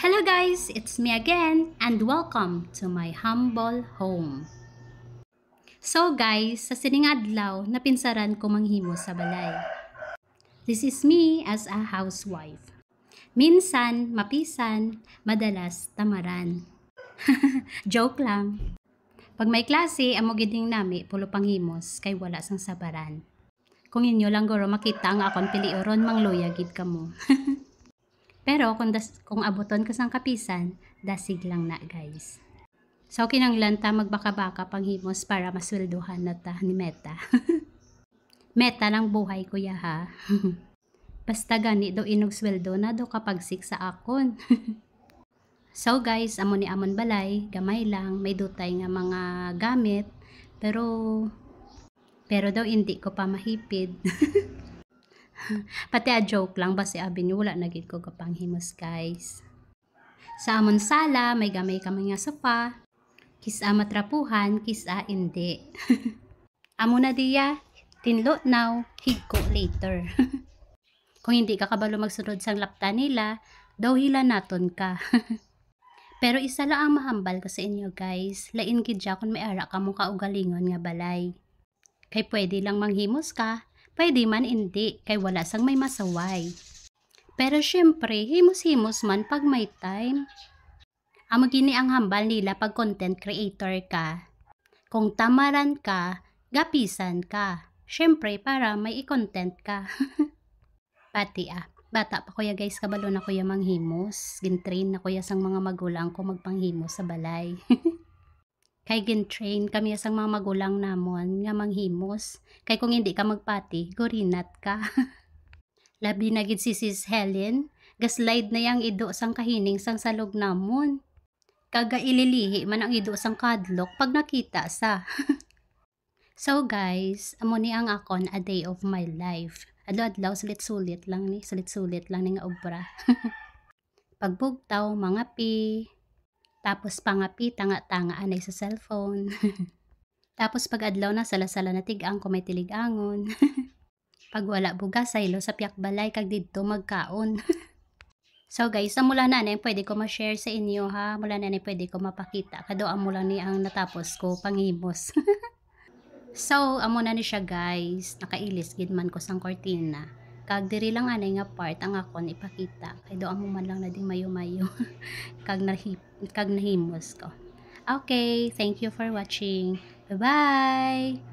Hello guys, it's me again and welcome to my humble home. So guys, sa sining adlaw napinsaran ko manghimo sa balay. This is me as a housewife. Minsan mapisan, madalas tamaran. Joke lang. Pag may klase, amo giding nami pulo panghimos kay wala sang sabaran. Kung inyo lang guro makita ang akon piliuron mangluya gid kamo. Pero kung abuton ka sang kapisan, dasig lang na guys. So kinanglan ta magbaka-baka panghimos para masweldohan na ta ni Meta. Meta lang buhay kuya ha. Basta gani do inog sweldo na do kapag sik sa akon. So guys, amo ni amon balay, gamay lang, may dutay nga mga gamit, pero daw hindi ko pa mahipid. Pati a joke lang basi abi ni wala na gid ko kapanghimos guys. Sa amon sala may gamay ka mga sofa, kisa matrapuhan, kisa hindi. Amo na diya, tinlo now, higko later. Kung hindi ka kabalo magsunod sang lapta nila, daw hila naton ka. Pero isa lang ang mahambal ko sa inyo guys, lain gid ja kun may ara ka mo kaugalingon nga balay. Kay pwede lang manghimos ka, pwede man hindi, kay wala sang may masaway. Pero syempre, himos-himos man pag may time. Amo gini ang hambal nila pag content creator ka. Kung tamaran ka, gapisan ka. Syempre, para may i-content ka. Pati bata pa kuya guys, kabalo na kuya manghimos. Gintrain na kuya sang mga magulang ko magpanghimos sa balay. Kay gintrain kami sang mga magulang namon nga manghimos. Kay kung hindi ka magpati, gurinat ka. Labi na gid si Sis Helen, gaslide na yang ido sang kahining sang salog namon. Kaga ililihi man ang ido sang kadlok pag nakita sa. So guys, amo ni ang akon a day of my life. Adlaw-adlaw sulit-sulit lang ni nga obra. Pagbugtaw, mga pi. Tapos pangapi, tanga-tanga anay sa cellphone. Tapos pag adlaw na sala-sala na tigang ko may tiligangon. Pag wala bugas, saylo sa piyak balay kag didto magkaon. So guys, mula na pwede ko ma-share sa inyo ha. Mula na pwede ko mapakita. Kado amo lang ni ang natapos ko panghimos. So, amo na ni siya guys. Nakailis gid man ko sang kortina. Kag diri lang anay nga part ang akon ipakita. Kay do amo man lang na ding mayo-mayo. kag nahimos ko. Okay, thank you for watching. Bye-bye!